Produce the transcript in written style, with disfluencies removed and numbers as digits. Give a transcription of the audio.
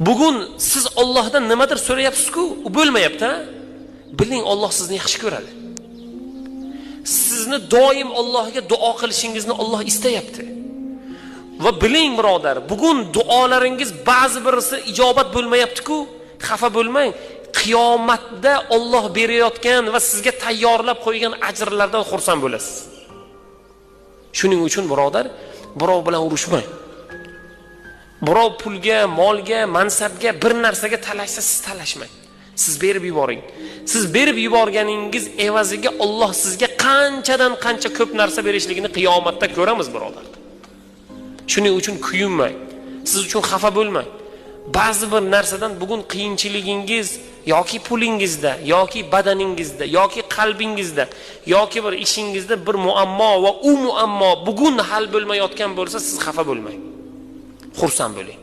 Bugun siz Allohdan nimadir so'rayapsiz-ku, u bo'lmayapti. Biling, Alloh sizni yaxshi ko'radi. Sizni doim Allohga duo qilishingizni Alloh istayapti. Va biling birodar, bugun duolaringiz ba'zi birisi ijobat bo'lmayapti-ku, xafa bo'lmang. Qiyomatda Alloh berayotgan va sizga tayyorlab qo'ygan ajrlardan xursand bo'lasiz. Shuning uchun birodar, birov bilan urushmang. Birov pulga, molga, mansabga, bir narsaga talashsa siz talashmang. Siz berib yuboring. Siz berib yuborganingiz evaziga Alloh sizga qanchadan qancha ko'p narsa berishligini qiyomatda ko'ramiz birodar. Shuning uchun kuyinmang. Siz uchun xafa bo'lmang. Ba'zi bir narsadan bugun qiyinchiligingiz yoki pulingizda, yoki badaningizda, yoki qalbingizda, yoki bir ishingizda bir muammo va u muammo bugun hal bo'lmayotgan bo'lsa, siz xafa bo'lmang. Xursand bo'ling.